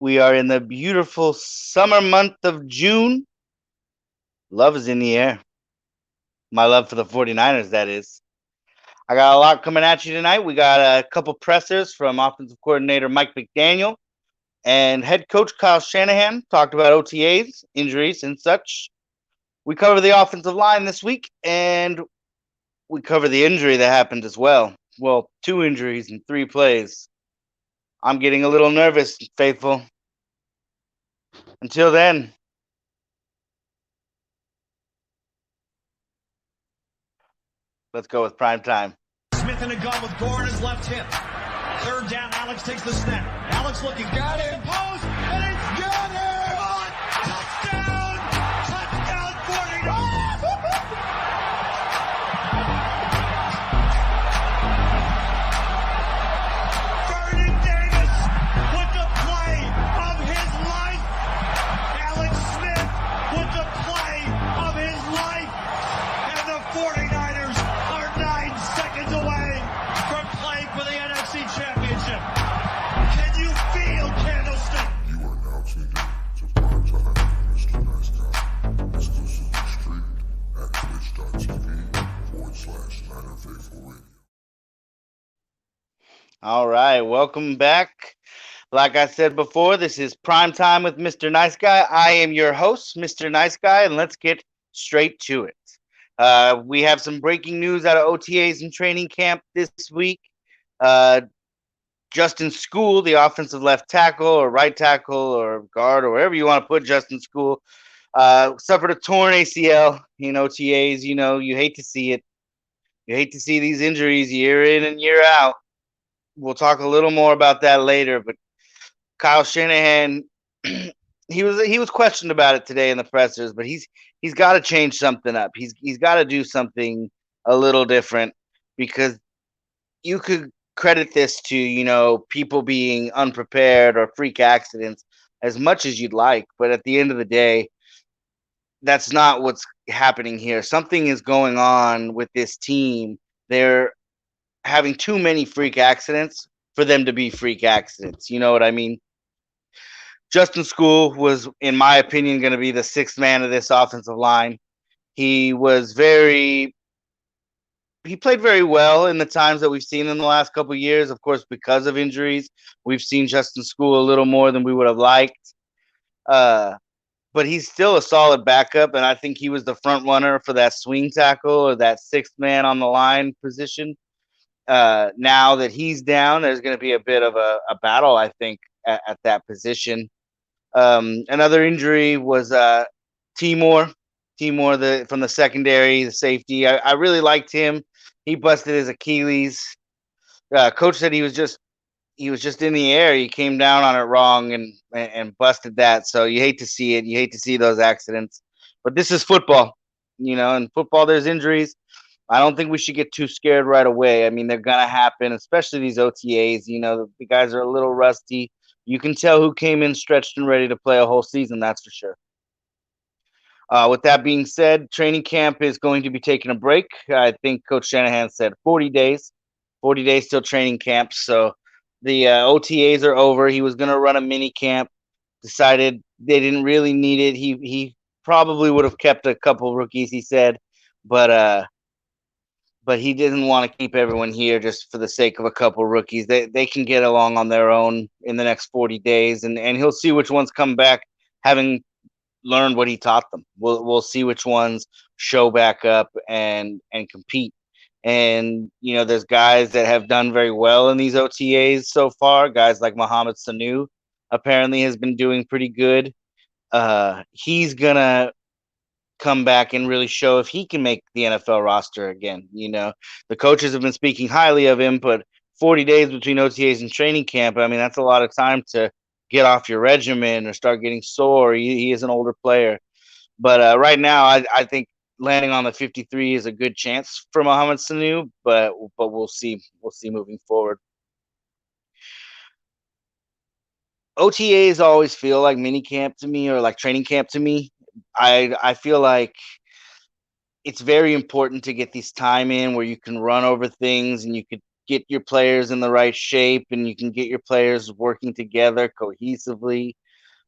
We are in the beautiful summer month of June. Love is in the air. My love for the 49ers, that is. I got a lot coming at you tonight. We got a couple pressers from offensive coordinator Mike McDaniel and head coach Kyle Shanahan. Talked about OTAs, injuries, and such. We cover the offensive line this week, and we cover the injury that happened as well. Well, 2 injuries in 3 plays. I'm getting a little nervous, faithful. Until then, let's go with Primetime. Smith in a gun with Gore in his left hip. Third down, Alex takes the snap. Alex looking, got him, post, and it's got him! On, touchdown! Touchdown 49! Vernon Davis with the play of his life. Alex Smith with the play of his life. And the 49ers are 9 seconds away from playing for the NFC Championship. Can you feel Candlestick? You are now tuned in to Primetime with Mr. Nice Guy, exclusively streamed at twitch.tv/Niner Faithful Radio. All right, welcome back. Like I said before, this is Primetime with Mr. Nice Guy. I am your host, Mr. Nice Guy, and let's get straight to it. We have some breaking news out of OTAs and training camp this week. Justin School, the offensive left tackle or right tackle or guard or wherever you want to put Justin School, suffered a torn ACL in OTAs. You know, you hate to see it. You hate to see these injuries year in and year out. We'll talk a little more about that later, but Kyle Shanahan, he was questioned about it today in the pressers, but he's got to change something up. He's got to do something a little different, because you could credit this to people being unprepared or freak accidents as much as you'd like, but at the end of the day, that's not what's happening here. Something is going on with this team. They're having too many freak accidents for them to be freak accidents. You know what I mean? Justin School was, in my opinion, going to be the 6th man of this offensive line. He played very well in the times that we've seen in the last couple of years. Of course, because of injuries, we've seen Justin School a little more than we would have liked. But he's still a solid backup, and I think he was the front runner for that swing tackle or that 6th man on the line position. Now that he's down, there's going to be a bit of a battle, I think, at that position. Another injury was Timor from the secondary, the safety. I really liked him. He busted his Achilles. Coach said he was just in the air. He came down on it wrong and busted that. So you hate to see it. You hate to see those accidents. But this is football. In football there's injuries. I don't think we should get too scared right away. I mean, they're going to happen, especially these OTAs. The guys are a little rusty. You can tell who came in stretched and ready to play a whole season, that's for sure. With that being said, training camp is going to be taking a break. I think Coach Shanahan said 40 days. 40 days till training camp. So the OTAs are over. He was going to run a mini camp. Decided they didn't really need it. He probably would have kept a couple rookies, he said. But he didn't want to keep everyone here just for the sake of a couple rookies. They can get along on their own in the next 40 days, and he'll see which ones come back having learned what he taught them. We'll see which ones show back up and compete. And there's guys that have done very well in these OTAs so far. Guys like Mohamed Sanu apparently has been doing pretty good. He's gonna come back and really show if he can make the NFL roster again. The coaches have been speaking highly of him, but 40 days between OTAs and training camp, I mean, that's a lot of time to get off your regimen or start getting sore. He is an older player. But right now, I think landing on the 53 is a good chance for Mohamed Sanu, but we'll see. We'll see moving forward. OTAs always feel like mini camp to me, or like training camp to me. I feel like it's very important to get this time in where you can run over things and you could get your players in the right shape and you can get your players working together cohesively.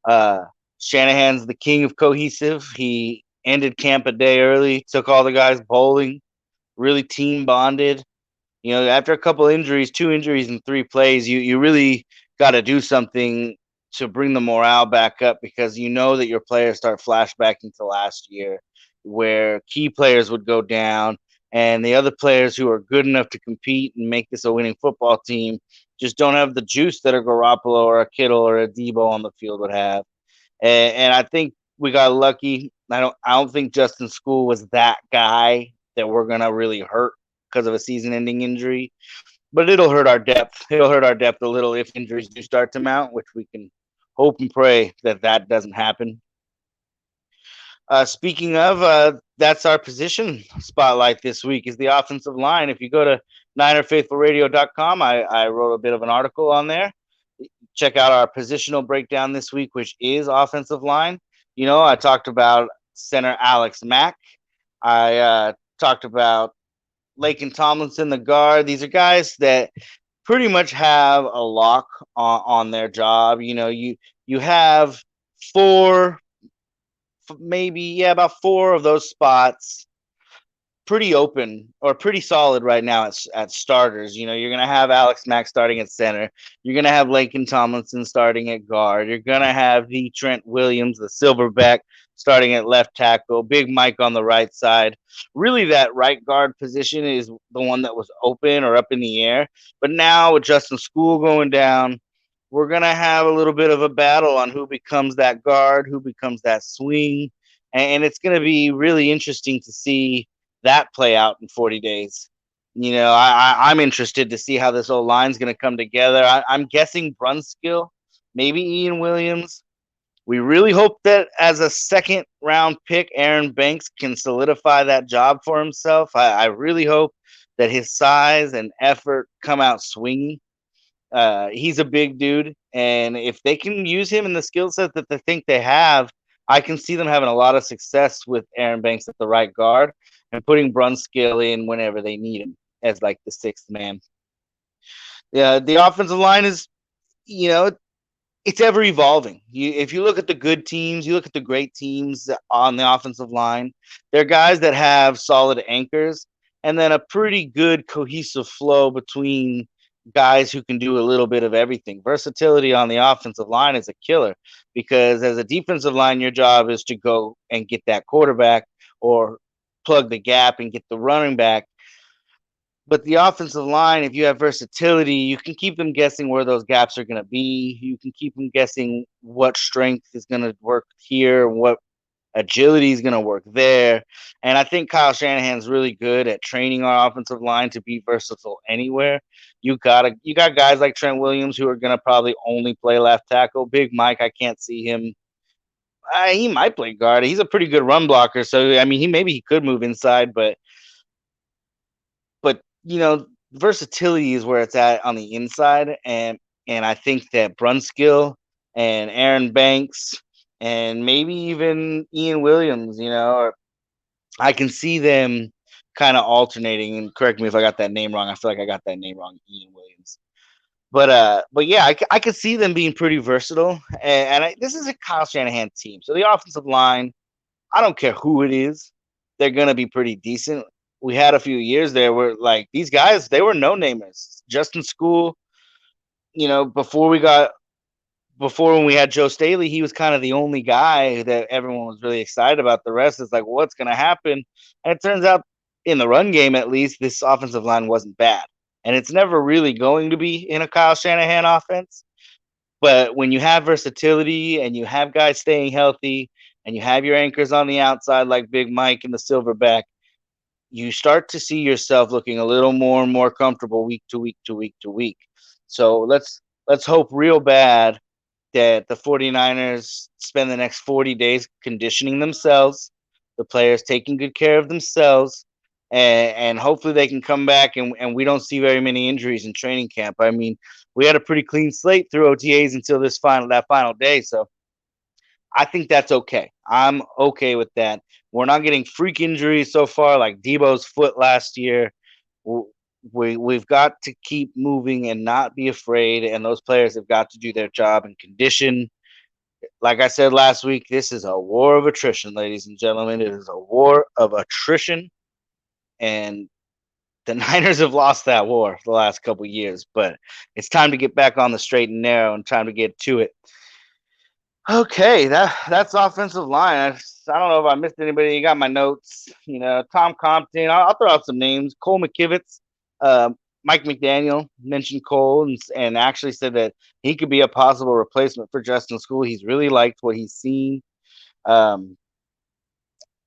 Uh, Shanahan's the king of cohesive. He ended camp a day early, took all the guys bowling, really team bonded. After a couple injuries, 2 injuries in 3 plays, you really got to do something to bring the morale back up, because you know that your players start flashbacking to last year where key players would go down and the other players who are good enough to compete and make this a winning football team just don't have the juice that a Garoppolo or a Kittle or a Debo on the field would have. And I think we got lucky. I don't think Justin School was that guy that we're gonna really hurt because of a season-ending injury, but it'll hurt our depth. It'll hurt our depth a little if injuries do start to mount, which we can hope and pray that doesn't happen. Speaking of, that's our position spotlight this week is the offensive line. If you go to NinerFaithfulRadio.com, I wrote a bit of an article on there. Check out our positional breakdown this week, which is offensive line. I talked about center Alex Mack. I talked about Laken Tomlinson, the guard. These are guys that pretty much have a lock on their job. You have four, maybe, yeah, about four of those spots pretty open or pretty solid right now at starters. You're going to have Alex Mack starting at center. You're going to have Laken Tomlinson starting at guard. You're going to have the Trent Williams, the silverback, starting at left tackle. Big Mike on the right side. Really, that right guard position is the one that was open or up in the air. But now with Justin School going down, we're going to have a little bit of a battle on who becomes that guard, who becomes that swing. And it's going to be really interesting to see that play out in 40 days. I'm interested to see how this old line's going to come together. I'm guessing Brunskill, maybe Ian Williams. We really hope that as a second round pick, Aaron Banks can solidify that job for himself. I really hope that his size and effort come out swinging. He's a big dude, and if they can use him in the skill set that they think they have, I can see them having a lot of success with Aaron Banks at the right guard and putting Brunskill in whenever they need him as like the sixth man. Yeah, the offensive line is, you know, it's ever evolving. If you look at the good teams, you look at the great teams on the offensive line, they're guys that have solid anchors and then a pretty good cohesive flow between guys who can do a little bit of everything. Versatility on the offensive line is a killer, because as a defensive line, your job is to go and get that quarterback or plug the gap and get the running back. But the offensive line, if you have versatility, you can keep them guessing where those gaps are going to be. You can keep them guessing what strength is going to work here, what agility is going to work there. And I think Kyle Shanahan's really good at training our offensive line to be versatile anywhere. You got guys like Trent Williams who are going to probably only play left tackle. Big Mike, I can't see him. He might play guard. He's a pretty good run blocker, so I mean, he could move inside, but versatility is where it's at on the inside, and I think that Brunskill and Aaron Banks and maybe even Ian Williams, I can see them kind of alternating. And correct me if I got that name wrong. I feel like I got that name wrong, Ian Williams. But yeah, I could see them being pretty versatile. And this is a Kyle Shanahan team, so the offensive line, I don't care who it is, they're gonna be pretty decent. We had a few years there where like these guys, they were no namers. Justin School, before when we had Joe Staley, he was kind of the only guy that everyone was really excited about. The rest is like, what's gonna happen? And it turns out in the run game, at least, this offensive line wasn't bad. And it's never really going to be in a Kyle Shanahan offense. But when you have versatility and you have guys staying healthy and you have your anchors on the outside like Big Mike and the silverback, you start to see yourself looking a little more and more comfortable week to week to week to week. So let's hope real bad that the 49ers spend the next 40 days conditioning themselves, the players taking good care of themselves, and hopefully they can come back and we don't see very many injuries in training camp. I mean, we had a pretty clean slate through OTAs until that final day. So I think that's okay. I'm okay with that. We're not getting freak injuries so far, like Debo's foot last year. We've got to keep moving and not be afraid, and those players have got to do their job in condition. Like I said last week, this is a war of attrition, ladies and gentlemen. It is a war of attrition, and the Niners have lost that war the last couple years, but it's time to get back on the straight and narrow and time to get to it. Okay, that's offensive line. I don't know if I missed anybody. You got my notes. Tom Compton. I'll throw out some names. Cole McKivitz, Mike McDaniel mentioned Cole and actually said that he could be a possible replacement for Justin School. He's really liked what he's seen.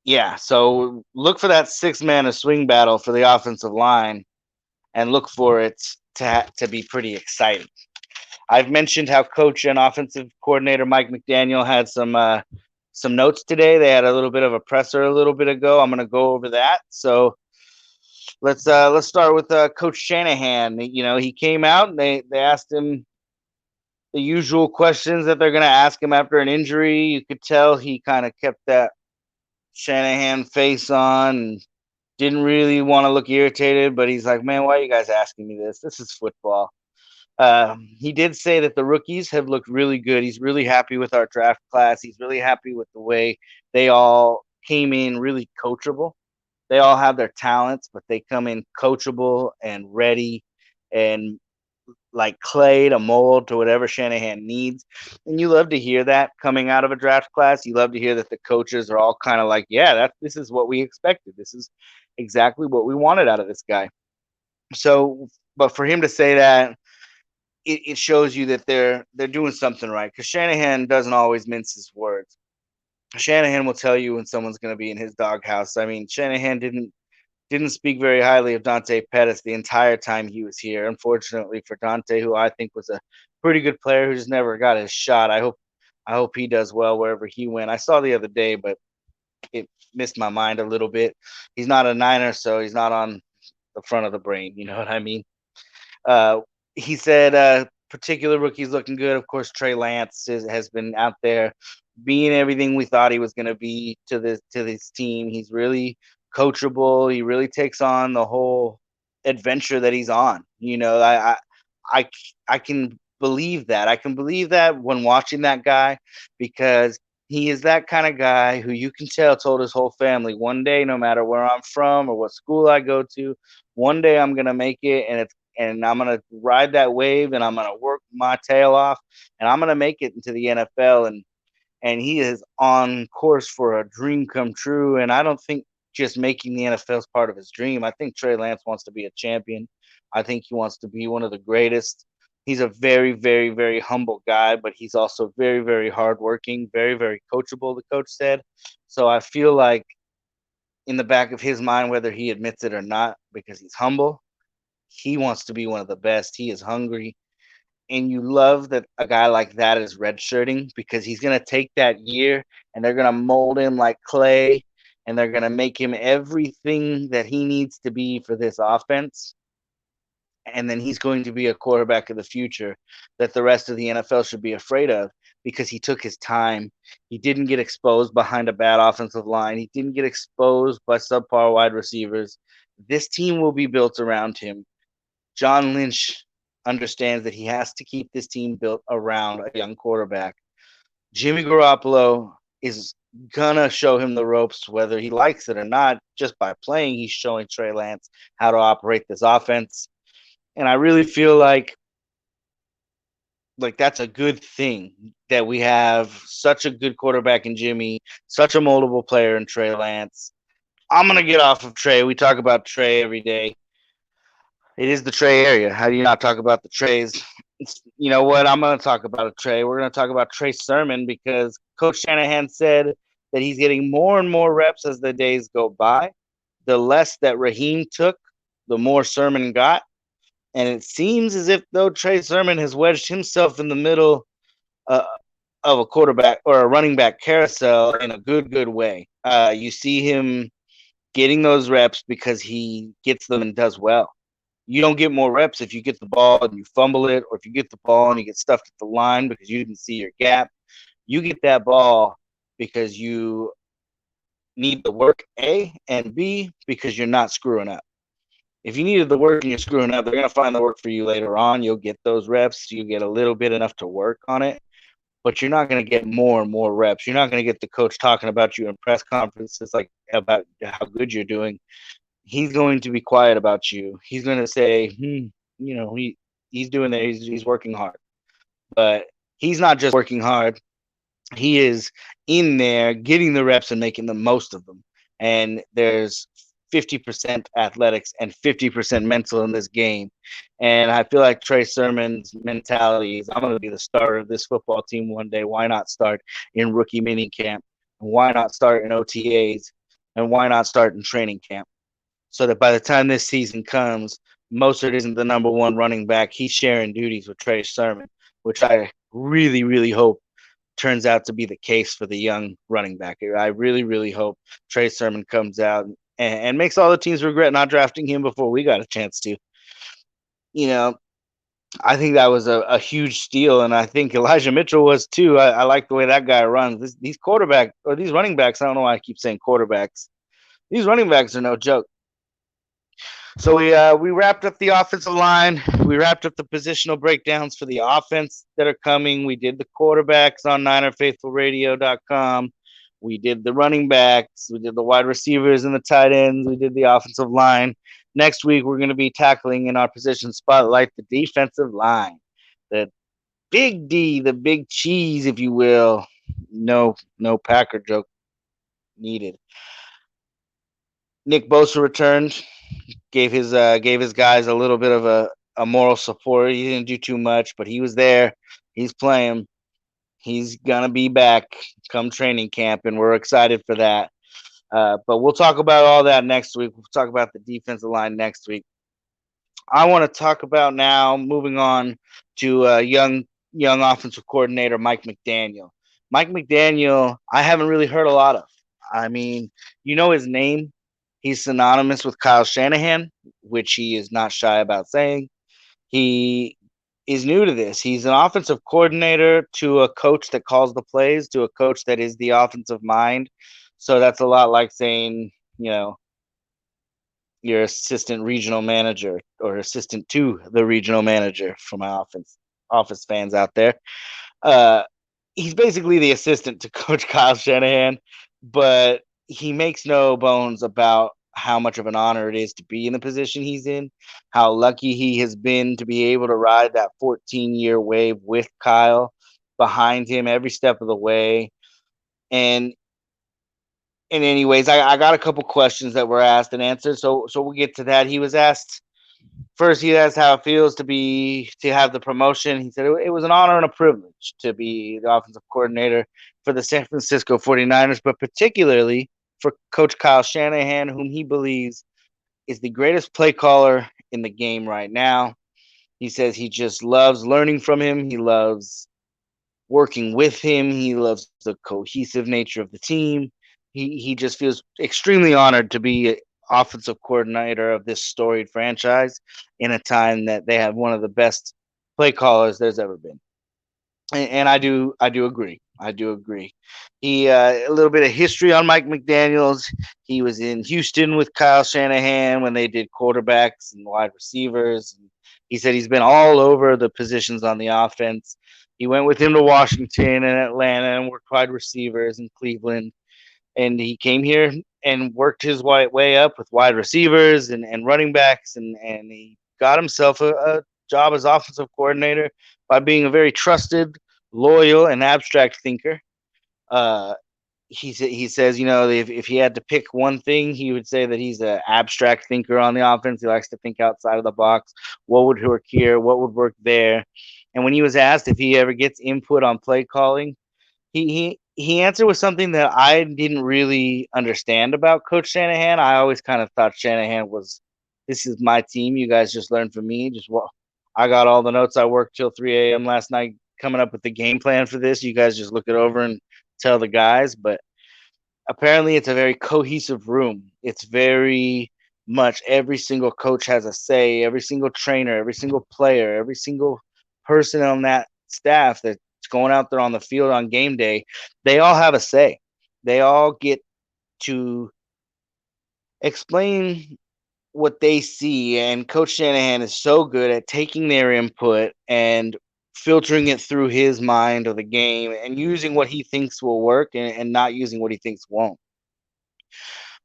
Yeah, so look for that 6-man swing battle for the offensive line, and look for it to be pretty exciting. I've mentioned how coach and offensive coordinator Mike McDaniel had some notes today. They had a little bit of a presser a little bit ago. I'm going to go over that. So let's start with Coach Shanahan. He came out and they asked him the usual questions that they're going to ask him after an injury. You could tell he kind of kept that Shanahan face on and didn't really want to look irritated, but he's like, man, why are you guys asking me this? This is football. He did say that the rookies have looked really good. He's really happy with our draft class. He's really happy with the way they all came in really coachable. They all have their talents, but they come in coachable and ready and like clay to mold to whatever Shanahan needs. And you love to hear that coming out of a draft class. You love to hear that the coaches are all kind of like, yeah, this is what we expected. This is exactly what we wanted out of this guy. So, but for him to say that, it shows you that they're doing something right, because Shanahan doesn't always mince his words. Shanahan will tell you when someone's going to be in his doghouse. I mean, Shanahan didn't speak very highly of Dante Pettis the entire time he was here. Unfortunately for Dante, who I think was a pretty good player who just never got his shot. I hope he does well wherever he went. I saw the other day, but it missed my mind a little bit. He's not a Niner, so he's not on the front of the brain. You know what I mean? He said particular rookies looking good. Of course, Trey Lance has been out there being everything we thought he was going to be to this team. He's really coachable. He really takes on the whole adventure that he's on. I I can believe that. I can believe that when watching that guy, because he is that kind of guy who you can tell told his whole family, one day, no matter where I'm from or what school I go to, one day I'm gonna make it, and I'm gonna ride that wave, and I'm gonna work my tail off, and I'm gonna make it into the NFL, and he is on course for a dream come true. And I don't think just making the NFL is part of his dream. I think Trey Lance wants to be a champion. I think he wants to be one of the greatest. He's a very, very, very humble guy, but he's also very, very hardworking, very, very coachable, the coach said. So I feel like in the back of his mind, whether he admits it or not, because he's humble, he wants to be one of the best. He is hungry. And you love that a guy like that is redshirting, because he's going to take that year and they're going to mold him like clay, and they're going to make him everything that he needs to be for this offense. And then he's going to be a quarterback of the future that the rest of the NFL should be afraid of, because he took his time. He didn't get exposed behind a bad offensive line. He didn't get exposed by subpar wide receivers. This team will be built around him. John Lynch understands that he has to keep this team built around a young quarterback. Jimmy Garoppolo is gonna show him the ropes, whether he likes it or not. Just by playing, he's showing Trey Lance how to operate this offense. And I really feel like that's a good thing, that we have such a good quarterback in Jimmy, such a moldable player in Trey Lance. I'm gonna get off of Trey. We talk about Trey every day. It is the Trey area. How do you not talk about the Treys? You know what? I'm going to talk about a Trey. We're going to talk about Trey Sermon, because Coach Shanahan said that he's getting more and more reps as the days go by. The less that Raheem took, the more Sermon got. And it seems as if, though, Trey Sermon has wedged himself in the middle of a quarterback or a running back carousel in a good way. You see him getting those reps because he gets them and does well. You don't get more reps if you get the ball and you fumble it, or if you get the ball and you get stuffed at the line because you didn't see your gap. You get that ball because you need the work, A, and B, because you're not screwing up. If you needed the work and you're screwing up, they're going to find the work for you later on. You'll get those reps. You get a little bit enough to work on it, but you're not going to get more and more reps. You're not going to get the coach talking about you in press conferences like about how good you're doing. He's going to be quiet about you. He's going to say, he's doing that. He's working hard, but he's not just working hard. He is in there getting the reps and making the most of them. And there's 50% athletics and 50% mental in this game. And I feel like Trey Sermon's mentality is, I'm going to be the starter of this football team one day. Why not start in rookie mini camp? Why not start in OTAs? And why not start in training camp? So that by the time this season comes, Mostert isn't the number one running back. He's sharing duties with Trey Sermon, which I really, really hope turns out to be the case for the young running back. I really, really hope Trey Sermon comes out and makes all the teams regret not drafting him before we got a chance to. I think that was a huge steal, and I think Elijah Mitchell was too. I like the way that guy runs. These running backs, I don't know why I keep saying quarterbacks. These running backs are no joke. So we wrapped up the offensive line. We wrapped up the positional breakdowns for the offense that are coming. We did the quarterbacks on NinerFaithfulRadio.com. We did the running backs. We did the wide receivers and the tight ends. We did the offensive line. Next week, we're going to be tackling in our position spotlight the defensive line. The big D, the big cheese, if you will. No Packer joke needed. Nick Bosa returned. Gave his guys a little bit of a moral support. He didn't do too much, but he was there. He's playing. He's gonna be back come training camp, and we're excited for that. But we'll talk about all that next week. We'll talk about the defensive line next week. I want to talk about now, moving on to young offensive coordinator Mike McDaniel. Mike McDaniel, I haven't really heard a lot of. I mean, his name. He's synonymous with Kyle Shanahan, which he is not shy about saying. He is new to this. He's an offensive coordinator to a coach that calls the plays, to a coach that is the offensive mind. So that's a lot like saying, your assistant regional manager or assistant to the regional manager for my office fans out there. He's basically the assistant to Coach Kyle Shanahan, but he makes no bones about how much of an honor it is to be in the position he's in, how lucky he has been to be able to ride that 14-year wave with Kyle behind him every step of the way. And anyways, I got a couple questions that were asked and answered, so we'll get to that. He was asked how it feels to have the promotion. He said it was an honor and a privilege to be the offensive coordinator for the San Francisco 49ers, but particularly for Coach Kyle Shanahan, whom he believes is the greatest play caller in the game right now. He says he just loves learning from him. He loves working with him. He loves the cohesive nature of the team. He just feels extremely honored to be offensive coordinator of this storied franchise in a time that they have one of the best play callers there's ever been. And I do agree. He a little bit of history on Mike McDaniels. He was in Houston with Kyle Shanahan when they did quarterbacks and wide receivers. And he said he's been all over the positions on the offense. He went with him to Washington and Atlanta and worked wide receivers in Cleveland. And he came here and worked his way up with wide receivers and running backs. And he got himself a job as offensive coordinator by being a very trusted, loyal, and abstract thinker. He says, if he had to pick one thing, he would say that he's an abstract thinker on the offense. He likes to think outside of the box. What would work here? What would work there? And when he was asked if he ever gets input on play calling, he answered with something that I didn't really understand about Coach Shanahan. I always kind of thought Shanahan was, this is my team. You guys just learn from me. I got all the notes. I worked till 3 a.m. last night coming up with the game plan for this. You guys just look it over and tell the guys. But apparently it's a very cohesive room. It's very much every single coach has a say. Every single trainer, every single player, every single person on that staff that's going out there on the field on game day, they all have a say. They all get to explain what they see, and Coach Shanahan is so good at taking their input and filtering it through his mind of the game and using what he thinks will work and not using what he thinks won't.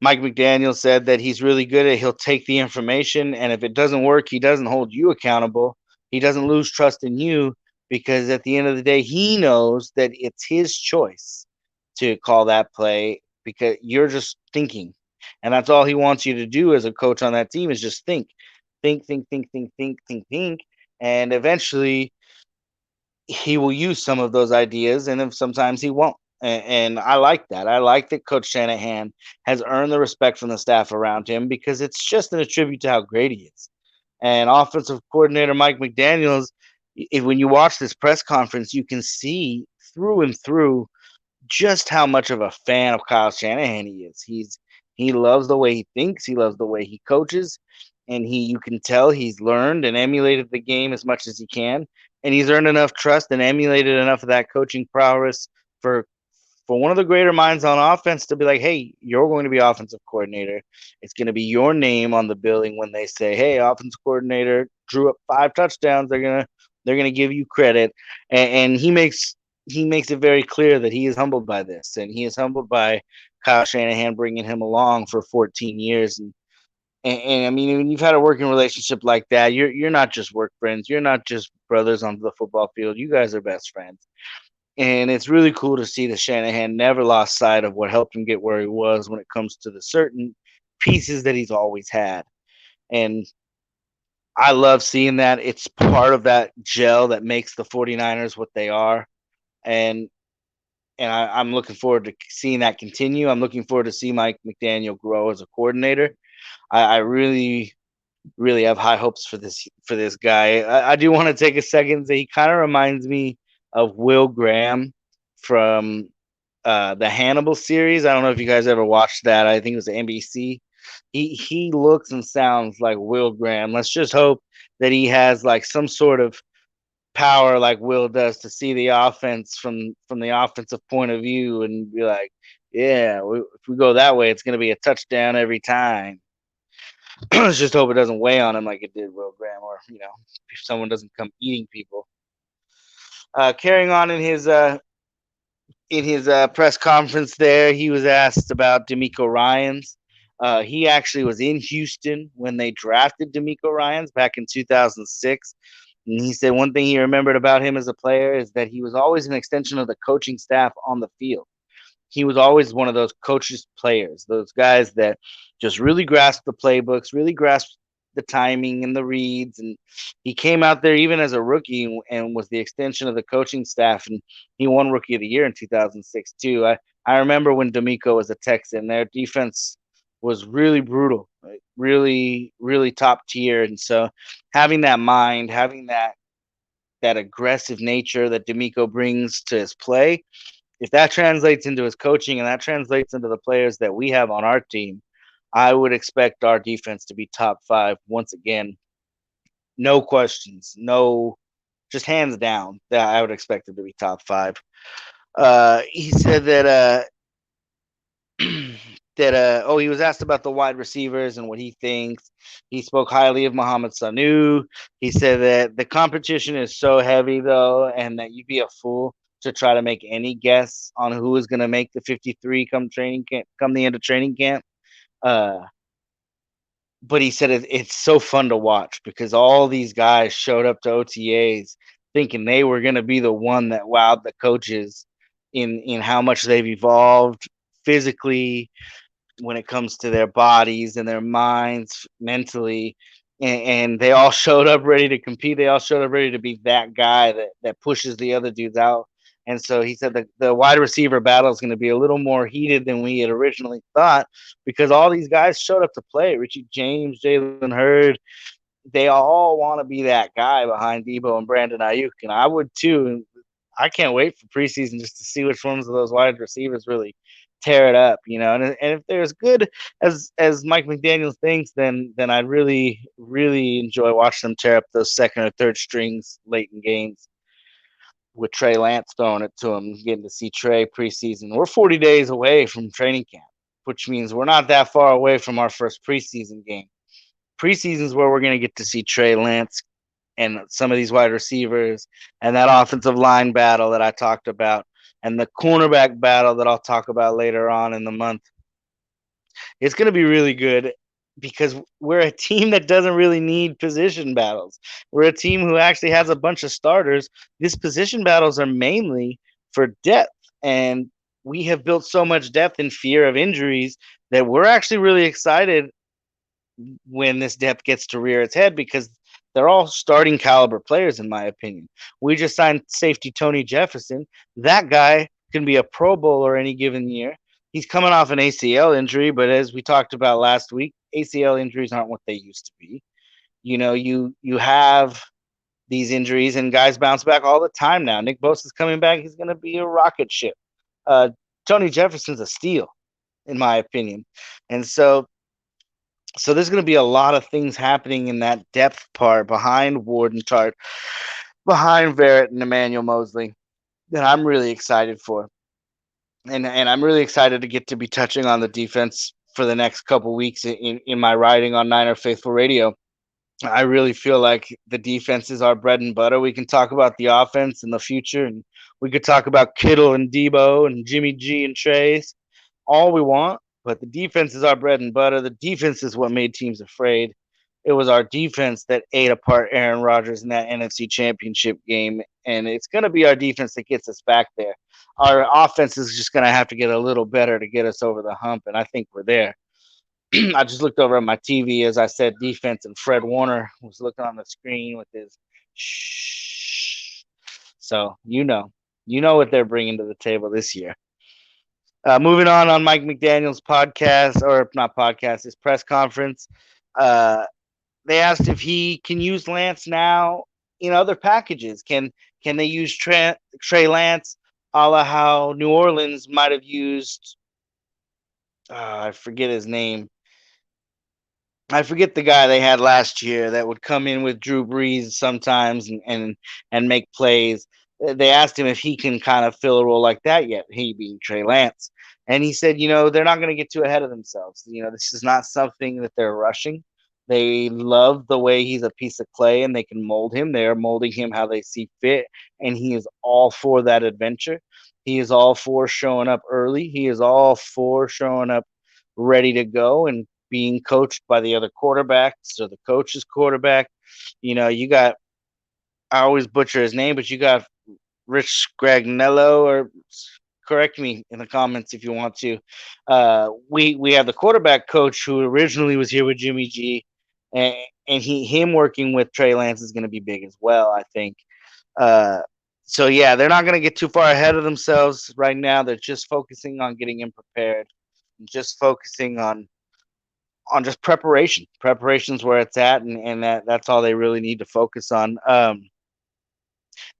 Mike McDaniel said that he's really good at he'll take the information, and if it doesn't work, he doesn't hold you accountable. He doesn't lose trust in you because at the end of the day, he knows that it's his choice to call that play because you're just thinking. And that's all he wants you to do as a coach on that team is just think. Think, think, think, think, think, think, think. And eventually he will use some of those ideas, and then sometimes he won't. And I like that. I like that Coach Shanahan has earned the respect from the staff around him because it's just an attribute to how great he is. And offensive coordinator Mike McDaniels, when you watch this press conference, you can see through and through just how much of a fan of Kyle Shanahan he is. He loves the way he thinks, he loves the way he coaches, and he you can tell he's learned and emulated the game as much as he can, and he's earned enough trust and emulated enough of that coaching prowess for one of the greater minds on offense to be like, hey, you're going to be offensive coordinator. It's going to be your name on the billing when they say, hey, offensive coordinator drew up 5 touchdowns. They're gonna give you credit, and he makes it very clear that he is humbled by this, and he is humbled by Kyle Shanahan bringing him along for 14 years. And I mean, when you've had a working relationship like that, you're not just work friends. You're not just brothers on the football field. You guys are best friends. And it's really cool to see that Shanahan never lost sight of what helped him get where he was when it comes to the certain pieces that he's always had. And I love seeing that. It's part of that gel that makes the 49ers what they are. And I'm looking forward to seeing that continue. I'm looking forward to see Mike McDaniel grow as a coordinator. I really, really have high hopes for this guy. I do want to take a second. He kind of reminds me of Will Graham from the Hannibal series. I don't know if you guys ever watched that. I think it was NBC. He looks and sounds like Will Graham. Let's just hope that he has like some sort of power like Will does to see the offense from the offensive point of view and be like, yeah, if we go that way, it's going to be a touchdown every time. Let's just hope it doesn't weigh on him like it did Will Graham, or if someone doesn't come eating people. Carrying on in his press conference there, he was asked about D'Amico Ryans. He actually was in Houston when they drafted D'Amico Ryans back in 2006. And he said one thing he remembered about him as a player is that he was always an extension of the coaching staff on the field. He was always one of those coaches players, those guys that just really grasped the playbooks, really grasped the timing and the reads. And he came out there even as a rookie and was the extension of the coaching staff. And he won Rookie of the Year in 2006 too. I remember when D'Amico was a Texan, their defense was really brutal, right? Really, really top tier. And so having that mind, having that aggressive nature that D'Amico brings to his play, if that translates into his coaching and that translates into the players that we have on our team, I would expect our defense to be top 5 once again. No questions, no, just hands down. That I would expect them to be top 5. He said that he was asked about the wide receivers and what he thinks. He spoke highly of Mohamed Sanu. He said that the competition is so heavy though, and that you'd be a fool to try to make any guess on who is going to make the 53 come the end of training camp. Uh, but he said it's so fun to watch because all these guys showed up to OTAs thinking they were going to be the one that wowed the coaches in how much they've evolved physically, when it comes to their bodies and their minds mentally, and they all showed up ready to compete. They all showed up ready to be that guy that pushes the other dudes out. And so he said that the wide receiver battle is going to be a little more heated than we had originally thought because all these guys showed up to play. Richie James, Jalen Hurd, they all want to be that guy behind Debo and Brandon Ayuk, and I would too. And I can't wait for preseason just to see which ones of those wide receivers really tear it up, And if they're as good as Mike McDaniel thinks, then I'd really really enjoy watching them tear up those second or third strings late in games. With Trey Lance throwing it to him, getting to see Trey preseason. We're 40 days away from training camp, which means we're not that far away from our first preseason game. preseason is where we're going to get to see Trey Lance and some of these wide receivers and that offensive line battle that I talked about and the cornerback battle that I'll talk about later on in the month. It's going to be really good because we're a team that doesn't really need position battles. We're a team who actually has a bunch of starters. These position battles are mainly for depth, and we have built so much depth in fear of injuries that we're actually really excited when this depth gets to rear its head because they're all starting caliber players, in my opinion. We just signed safety Tony Jefferson. That guy can be a Pro Bowler any given year. He's coming off an ACL injury, but as we talked about last week, ACL injuries aren't what they used to be. You have these injuries and guys bounce back all the time now. Nick Bosa's coming back. He's going to be a rocket ship. Tony Jefferson's a steal, in my opinion. And so there's going to be a lot of things happening in that depth part behind Ward and Tart, behind Verrett and Emmanuel Mosley that I'm really excited for. And I'm really excited to get to be touching on the defense for the next couple weeks in my writing on Niner Faithful Radio. I really feel like the defense is our bread and butter. We can talk about the offense in the future, and we could talk about Kittle and Debo and Jimmy G and Trace all we want, but the defense is our bread and butter. The defense is what made teams afraid. It was our defense that ate apart Aaron Rodgers in that NFC Championship game, and it's going to be our defense that gets us back there. Our offense is just going to have to get a little better to get us over the hump, and I think we're there. I just looked over at my TV as I said defense, and Fred Warner was looking on the screen with his shh. So you know what they're bringing to the table this year. Moving on Mike McDaniel's podcast, or not podcast, his press conference, they asked if he can use Lance now in other packages. Can they use Trey Lance a la how New Orleans might have used, I forget his name. I forget the guy they had last year that would come in with Drew Brees sometimes and make plays. They asked him if he can kind of fill a role like that yet, he being Trey Lance. And he said, they're not going to get too ahead of themselves. This is not something that they're rushing. They love the way he's a piece of clay and they can mold him. They're molding him how they see fit. And he is all for that adventure. He is all for showing up early. He is all for showing up ready to go and being coached by the other quarterbacks or the coach's quarterback. You got, I always butcher his name, but you got Rich Sgragnello, or correct me in the comments if you want to. We have the quarterback coach who originally was here with Jimmy G, and him working with Trey Lance is going to be big as well, I think. So yeah, they're not going to get too far ahead of themselves right now. They're just focusing on getting him prepared, just focusing on just preparation. Preparation's where it's at, and that's all they really need to focus on.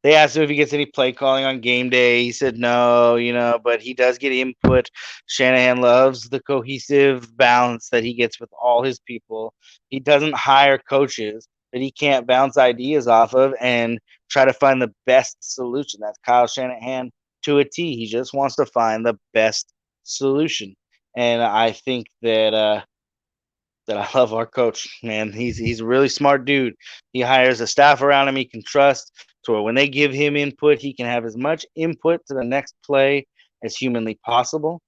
They asked him if he gets any play calling on game day. He said no, but he does get input. Shanahan loves the cohesive balance that he gets with all his people. He doesn't hire coaches that he can't bounce ideas off of and try to find the best solution. That's Kyle Shanahan to a T. He just wants to find the best solution. And I think that I love our coach, man. He's a really smart dude. He hires a staff around him he can trust, to where when they give him input, he can have as much input to the next play as humanly possible.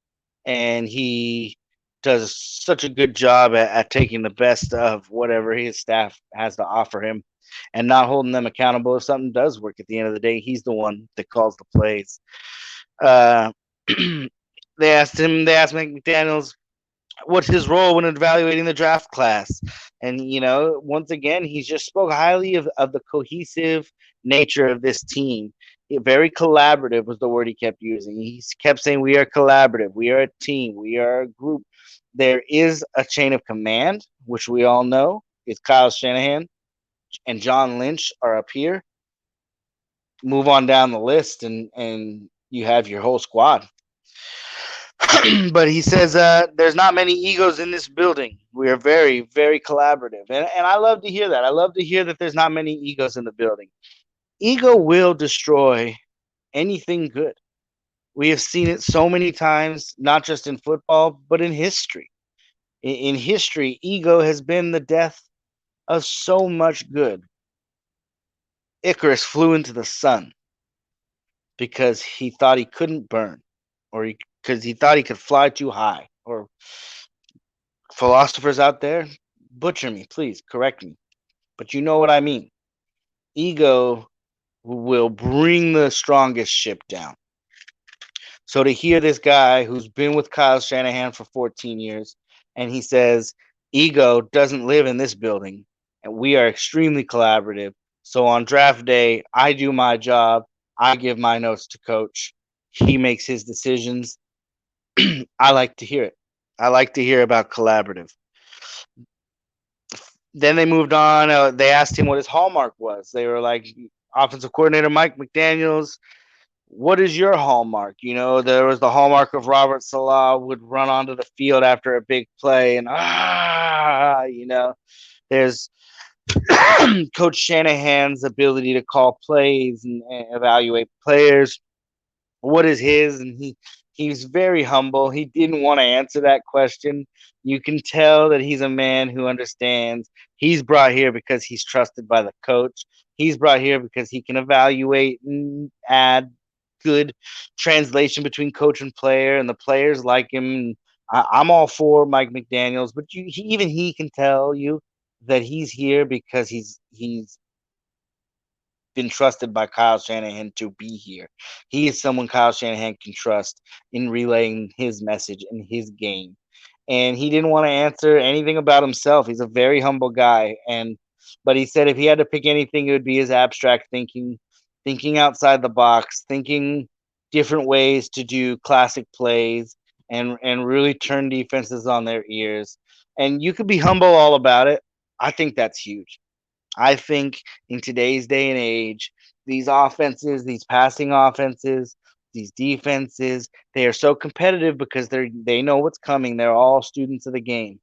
And he does such a good job at taking the best of whatever his staff has to offer him and not holding them accountable. If something does work at the end of the day, he's the one that calls the plays. They asked Mike McDaniels, what's his role when evaluating the draft class? And, once again, he just spoke highly of the cohesive nature of this team. Very collaborative was the word he kept using. He kept saying, we are collaborative. We are a team. We are a group. There is a chain of command, which we all know is Kyle Shanahan and John Lynch are up here. Move on down the list and you have your whole squad. But he says there's not many egos in this building. We are very, very collaborative. And I love to hear that. I love to hear that there's not many egos in the building. Ego will destroy anything good. We have seen it so many times, not just in football, but in history. In history, ego has been the death of so much good. Icarus flew into the sun because he thought he couldn't burn, or because he thought he could fly too high. Or philosophers out there, butcher me, please, correct me. But you know what I mean. Ego will bring the strongest ship down. So to hear this guy who's been with Kyle Shanahan for 14 years, and he says, ego doesn't live in this building, and we are extremely collaborative. So on draft day, I do my job. I give my notes to coach. He makes his decisions. I like to hear it. I like to hear about collaborative. Then they moved on. They asked him what his hallmark was. They were like, offensive coordinator Mike McDaniels, what is your hallmark? You know, there was the hallmark of Robert Salah would run onto the field after a big play and there's Coach Shanahan's ability to call plays and evaluate players. What is his? And he's very humble. He didn't want to answer that question. You can tell that he's a man who understands. He's brought here because he's trusted by the coach. He's brought here because he can evaluate and add good translation between coach and player, and the players like him. I'm all for Mike McDaniels, but even he can tell you that he's here because he's been trusted by Kyle Shanahan to be here. He is someone Kyle Shanahan can trust in relaying his message and his game. And he didn't want to answer anything about himself. He's a very humble guy, but he said if he had to pick anything, it would be his abstract thinking, thinking outside the box, thinking different ways to do classic plays and really turn defenses on their ears. And you could be humble all about it. I think that's huge. I think in today's day and age, these offenses, these passing offenses, these defenses, they are so competitive because they know what's coming. They're all students of the game.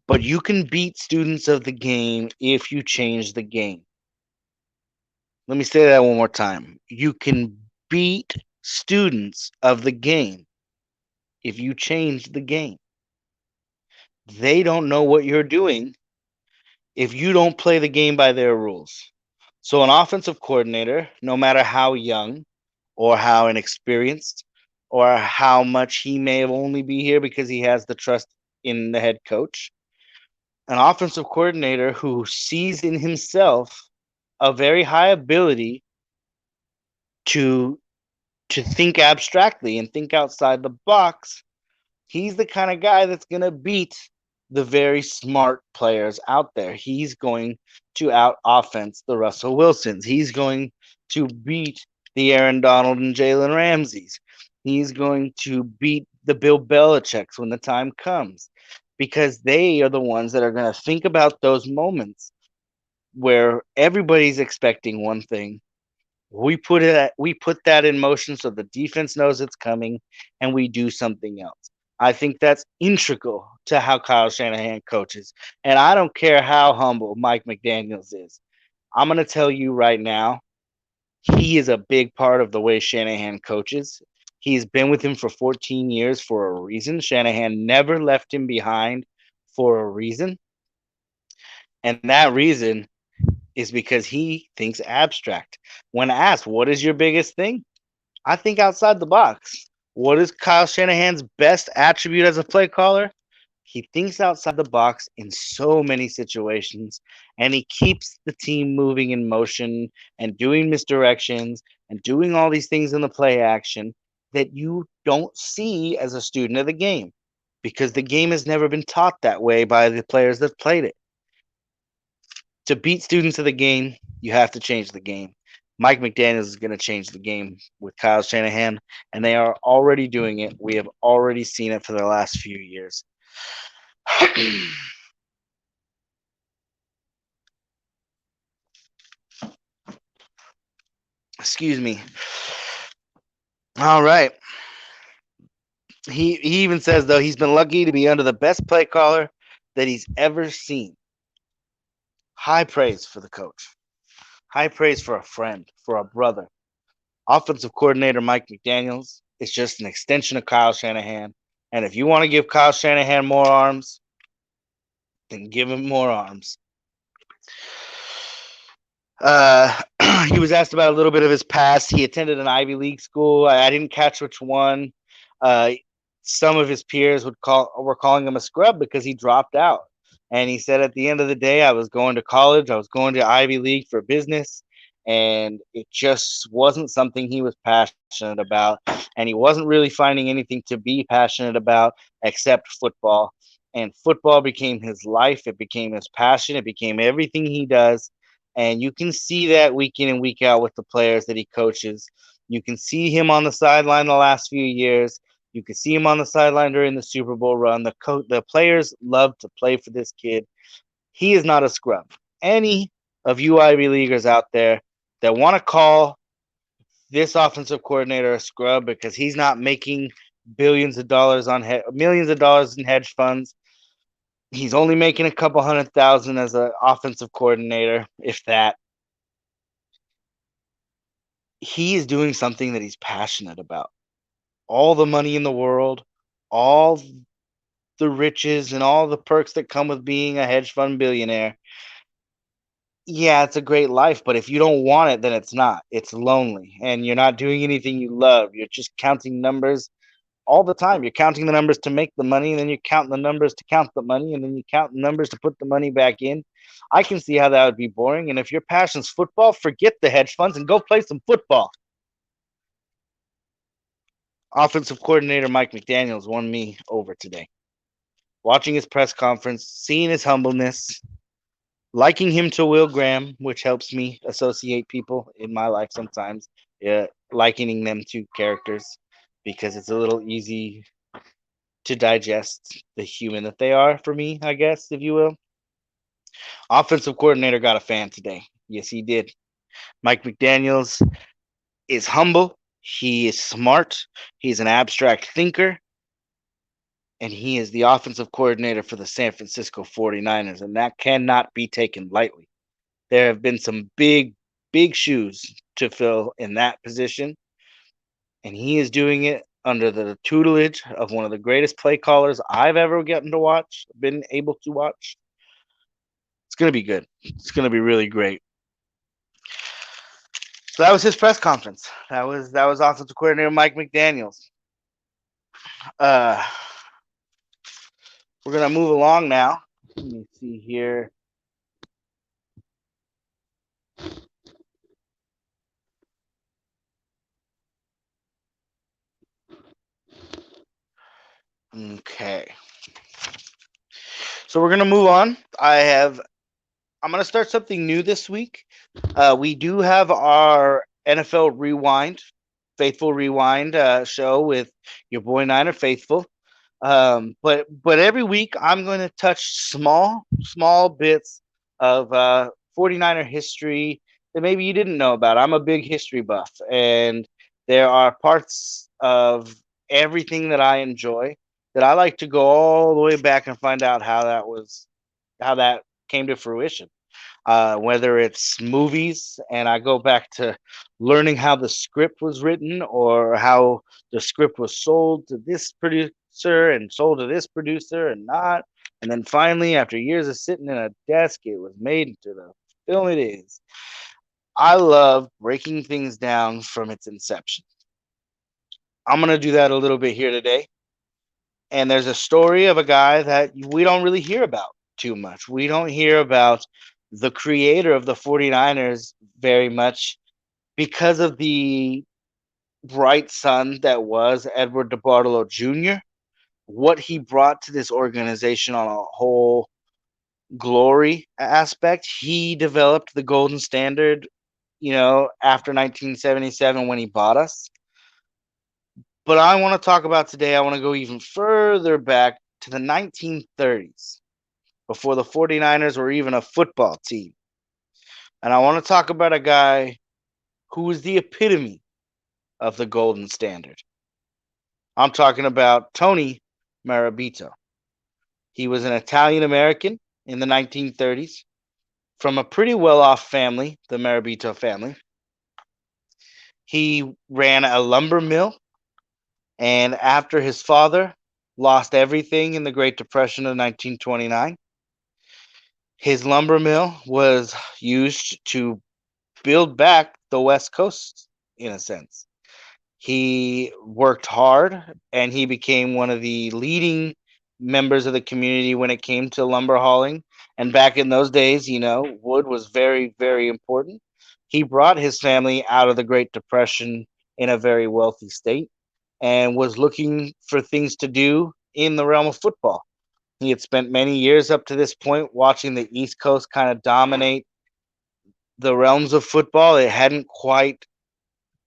But you can beat students of the game if you change the game. Let me say that one more time. You can beat students of the game if you change the game. They don't know what you're doing if you don't play the game by their rules. So an offensive coordinator, no matter how young or how inexperienced or how much he may have only be here because he has the trust in the head coach, an offensive coordinator who sees in himself a very high ability to think abstractly and think outside the box, he's the kind of guy that's going to beat the very smart players out there. He's going to out offense the Russell Wilsons. He's going to beat the Aaron Donald and Jalen Ramseys. He's going to beat the Bill Belichick's when the time comes, because they are the ones that are going to think about those moments where everybody's expecting one thing. We put that in motion so the defense knows it's coming, and we do something else. I think that's integral to how Kyle Shanahan coaches. And I don't care how humble Mike McDaniels is. I'm going to tell you right now, he is a big part of the way Shanahan coaches. He's been with him for 14 years for a reason. Shanahan never left him behind for a reason. And that reason is because he thinks abstract. When asked, what is your biggest thing? I think outside the box. What is Kyle Shanahan's best attribute as a play caller? He thinks outside the box in so many situations, and he keeps the team moving in motion and doing misdirections and doing all these things in the play action that you don't see as a student of the game, because the game has never been taught that way by the players that played it. To beat students of the game, you have to change the game. Mike McDaniels is going to change the game with Kyle Shanahan, and they are already doing it. We have already seen it for the last few years. Excuse me. All right. He even says, though, he's been lucky to be under the best play caller that he's ever seen. High praise for the coach. High praise for a friend, for a brother. Offensive coordinator Mike McDaniels is just an extension of Kyle Shanahan. And if you want to give Kyle Shanahan more arms, then give him more arms. Uh, he was asked about a little bit of his past. He attended an Ivy League school. I didn't catch which one. Uh, some of his peers were calling him a scrub because he dropped out. And he said, at the end of the day, I was going to college. I was going to Ivy League for business, and it just wasn't something he was passionate about. And he wasn't really finding anything to be passionate about except football. And football became his life. It became his passion. It became everything he does. And you can see that week in and week out with the players that he coaches. You can see him on the sideline the last few years. You can see him on the sideline during the Super Bowl run. The players love to play for this kid. He is not a scrub. Any of you Ivy Leaguers out there that want to call this offensive coordinator a scrub because he's not making billions of dollars on millions of dollars in hedge funds. He's only making a couple 100,000 as an offensive coordinator, if that. He is doing something that he's passionate about. All the money in the world, all the riches, and all the perks that come with being a hedge fund billionaire. Yeah, it's a great life, but if you don't want it, then it's not. It's lonely, and you're not doing anything you love. You're just counting numbers all the time. You're counting the numbers to make the money, and then you're counting the numbers to count the money, and then you count the numbers to put the money back in. I can see how that would be boring. And if your passion's football, forget the hedge funds and go play some football. Offensive coordinator Mike McDaniels won me over today. Watching his press conference, seeing his humbleness, liking him to Will Graham, which helps me associate people in my life sometimes, likening them to characters because it's a little easy to digest the human that they are for me, I guess, if you will. Offensive coordinator got a fan today. Yes, he did. Mike McDaniels is humble. He is smart. He's an abstract thinker. And he is the offensive coordinator for the San Francisco 49ers. And that cannot be taken lightly. There have been some big, big shoes to fill in that position. And he is doing it under the tutelage of one of the greatest play callers I've ever been able to watch. It's going to be good. It's going to be really great. So that was his press conference. That was offensive coordinator Mike McDaniels. Uh, we're gonna move along now. Let me see here. Okay. So we're gonna move on. I'm gonna start something new this week. We do have our NFL Rewind, Faithful Rewind show with your boy Niner Faithful. But every week I'm going to touch small bits of 49er history that maybe you didn't know about. I'm a big history buff, and there are parts of everything that I enjoy that I like to go all the way back and find out how that came to fruition. Whether it's movies and I go back to learning how the script was written or how the script was sold to this producer and sold to this producer and not. And then finally, after years of sitting in a desk, it was made into the film it is. I love breaking things down from its inception. I'm going to do that a little bit here today. And there's a story of a guy that we don't really hear about too much. We don't hear about the creator of the 49ers very much because of the bright son that was Edward DeBartolo Jr., what he brought to this organization on a whole glory aspect. He developed the golden standard, after 1977 when he bought us. But I want to talk about today, I want to go even further back to the 1930s, before the 49ers were even a football team. And I want to talk about a guy who was the epitome of the golden standard. I'm talking about Tony Marabito. He was an Italian American in the 1930s from a pretty well-off family, the Marabito family. He ran a lumber mill, and after his father lost everything in the Great Depression of 1929, His lumber mill was used to build back the West Coast in a sense. He worked hard and he became one of the leading members of the community when it came to lumber hauling. And back in those days, wood was very, very important. He brought his family out of the Great Depression in a very wealthy state and was looking for things to do in the realm of football. He had spent many years up to this point watching the East Coast kind of dominate the realms of football. It hadn't quite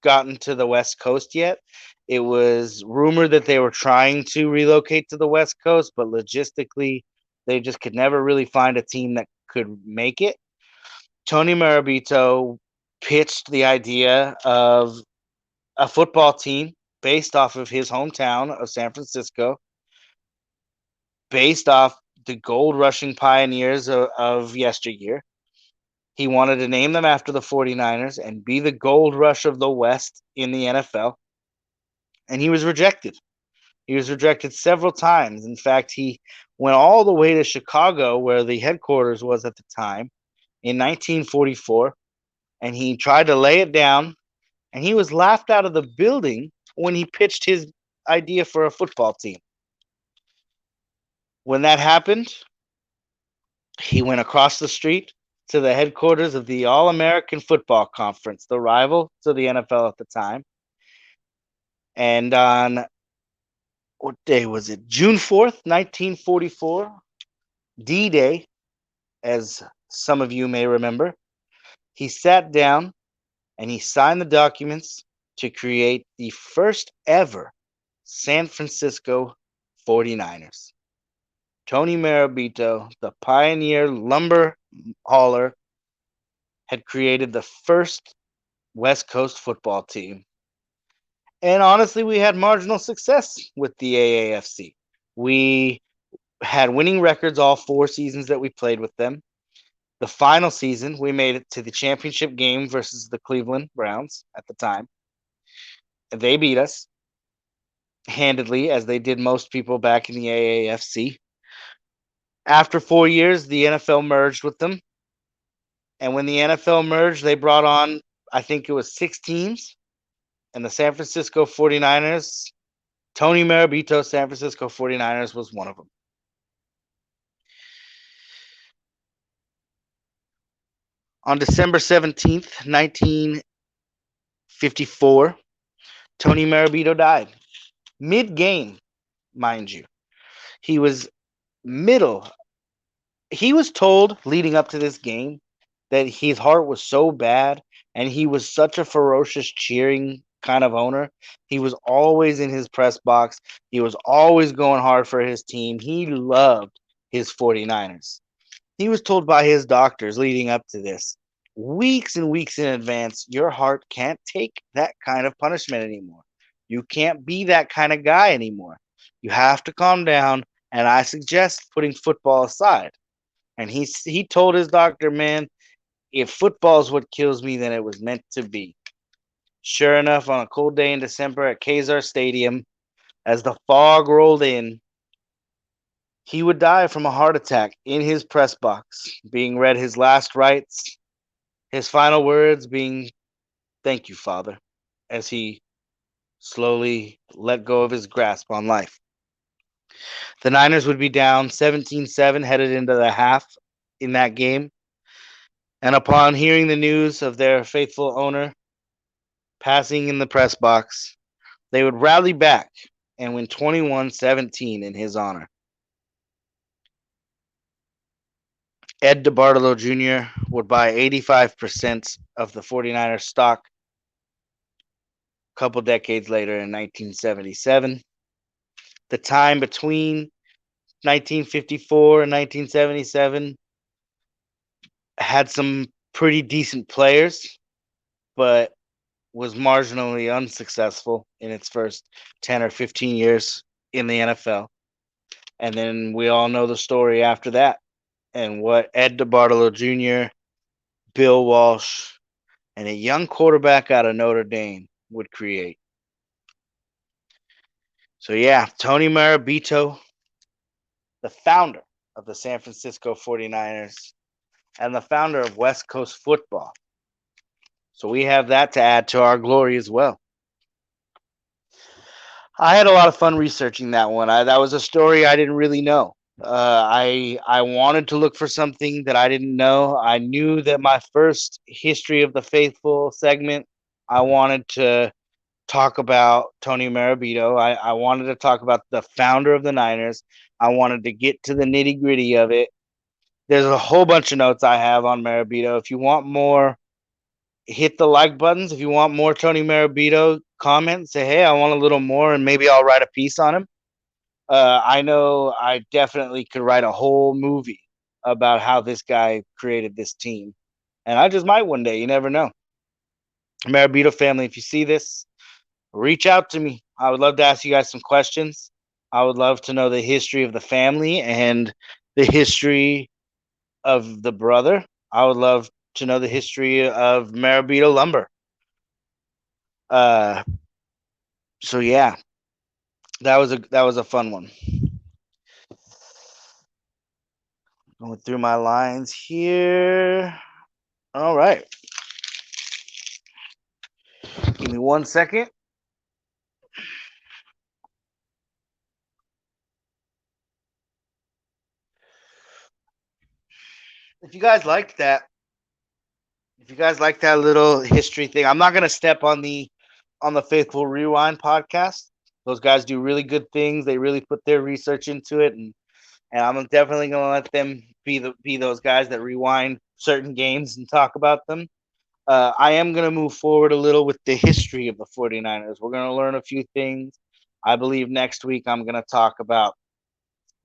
gotten to the West Coast yet. It was rumored that they were trying to relocate to the West Coast, but logistically, they just could never really find a team that could make it. Tony Marabito pitched the idea of a football team based off of his hometown of San Francisco, based off the gold rushing pioneers of yesteryear. He wanted to name them after the 49ers and be the gold rush of the West in the NFL. And he was rejected. He was rejected several times. In fact, he went all the way to Chicago, where the headquarters was at the time, in 1944, and he tried to lay it down, and he was laughed out of the building when he pitched his idea for a football team. When that happened, he went across the street to the headquarters of the All American Football Conference, the rival to the NFL at the time. And on what day was it? June 4th, 1944, D Day, as some of you may remember, he sat down and he signed the documents to create the first ever San Francisco 49ers. Tony Marabito, the pioneer lumber hauler, had created the first West Coast football team. And honestly, we had marginal success with the AAFC. We had winning records all 4 seasons that we played with them. The final season, we made it to the championship game versus the Cleveland Browns at the time. They beat us handedly, as they did most people back in the AAFC. After 4 years, the NFL merged with them. And when the NFL merged, they brought on, I think it was 6 teams. And the San Francisco 49ers, Tony Marabito, San Francisco 49ers was one of them. On December 17th, 1954, Tony Marabito died. Mid-game, mind you. He was middle. He was told leading up to this game that his heart was so bad and he was such a ferocious cheering kind of owner. He was always in his press box. He was always going hard for his team. He loved his 49ers. He was told by his doctors leading up to this, weeks and weeks in advance, your heart can't take that kind of punishment anymore. You can't be that kind of guy anymore. You have to calm down, and I suggest putting football aside. And he told his doctor, man, if football is what kills me, then it was meant to be. Sure enough, on a cold day in December at Kazar Stadium, as the fog rolled in, he would die from a heart attack in his press box, being read his last rites, his final words being, "Thank you, Father," as he slowly let go of his grasp on life. The Niners would be down 17-7 headed into the half in that game. And upon hearing the news of their faithful owner passing in the press box, they would rally back and win 21-17 in his honor. Ed DeBartolo Jr. would buy 85% of the 49ers stock a couple decades later in 1977. The time between 1954 and 1977 had some pretty decent players, but was marginally unsuccessful in its first 10 or 15 years in the NFL. And then we all know the story after that and what Ed DeBartolo Jr., Bill Walsh, and a young quarterback out of Notre Dame would create. So, yeah, Tony Marabito, the founder of the San Francisco 49ers, and the founder of West Coast football. So we have that to add to our glory as well. I had a lot of fun researching that one. That was a story I didn't really know. I wanted to look for something that I didn't know. I knew that my first history of the faithful segment, I wanted to talk about Tony Marabito. I wanted to talk about the founder of the Niners. I wanted to get to the nitty gritty of it. There's a whole bunch of notes I have on Marabito. If you want more, hit the like buttons. If you want more Tony Marabito, comment, say, hey, I want a little more, and maybe I'll write a piece on him. I know I definitely could write a whole movie about how this guy created this team. And I just might one day. You never know. Marabito family, if you see this, reach out to me. I would love to ask you guys some questions. I would love to know the history of the family and the history of the brother. I would love to know the history of Marabito lumber. Uh, so yeah, that was a fun one. Going through my lines here. All right. Give me 1 second. If you guys like that, if you guys like that little history thing, I'm not gonna step on the Faithful Rewind podcast. Those guys do really good things. They really put their research into it, and I'm definitely gonna let them be those guys that rewind certain games and talk about them. I am going to move forward a little with the history of the 49ers. We're going to learn a few things. I believe next week I'm going to talk about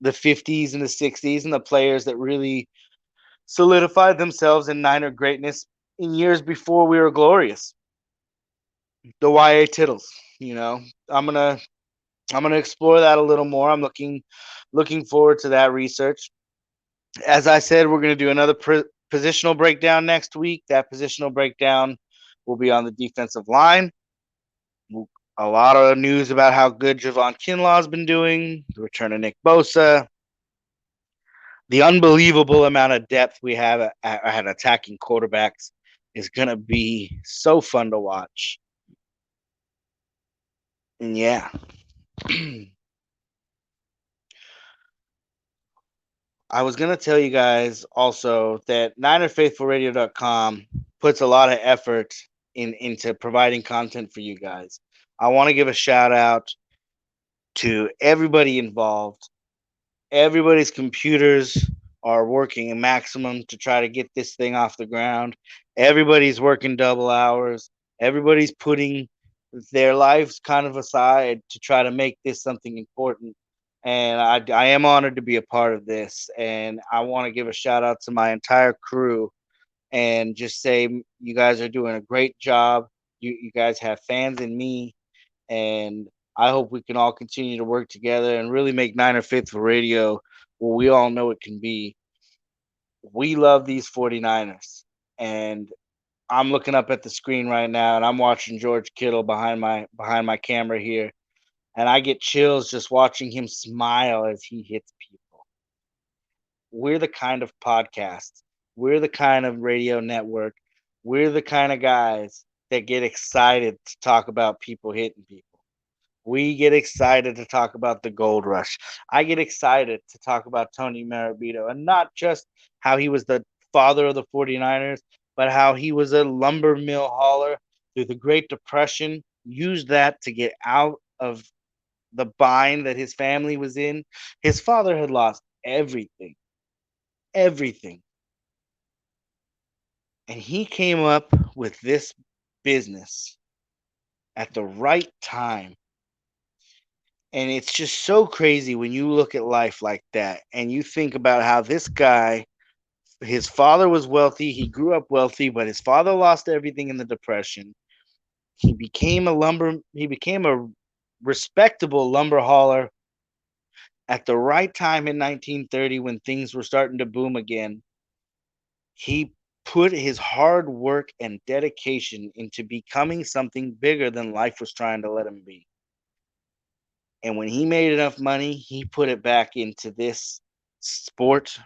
the 50s and the 60s and the players that really solidified themselves in Niner greatness in years before we were glorious. The YA Tittles, you know. I'm going to I'm going to explore that a little more. I'm looking forward to that research. As I said, we're going to do another positional breakdown next week. That positional breakdown will be on the defensive line. A lot of news about how good Javon Kinlaw's been doing, the return of Nick Bosa, the unbelievable amount of depth we have at attacking quarterbacks is going to be so fun to watch. And yeah. I was going to tell you guys also that NinerFaithfulRadio.com puts a lot of effort into providing content for you guys. I want to give a shout out to everybody involved. Everybody's computers are working a maximum to try to get this thing off the ground. Everybody's working double hours. Everybody's putting their lives kind of aside to try to make this something important. And I am honored to be a part of this. And I want to give a shout out to my entire crew and just say you guys are doing a great job. You guys have fans in me, and I hope we can all continue to work together and really make Niner Faithful Radio what we all know it can be. We love these 49ers. And I'm looking up at the screen right now and I'm watching George Kittle behind my camera here. And I get chills just watching him smile as he hits people. We're the kind of podcast, we're the kind of radio network, we're the kind of guys that get excited to talk about people hitting people. We get excited to talk about the gold rush. I get excited to talk about Tony Marabito, and not just how he was the father of the 49ers, but how he was a lumber mill hauler through the Great Depression, used that to get out of the bind that his family was in. His father had lost everything, everything. And he came up with this business at the right time. And it's just so crazy when you look at life like that and you think about how this guy, his father was wealthy, he grew up wealthy, but his father lost everything in the depression. He became a respectable lumber hauler at the right time in 1930 when things were starting to boom again. He put his hard work and dedication into becoming something bigger than life was trying to let him be. And when he made enough money, he put it back into this sport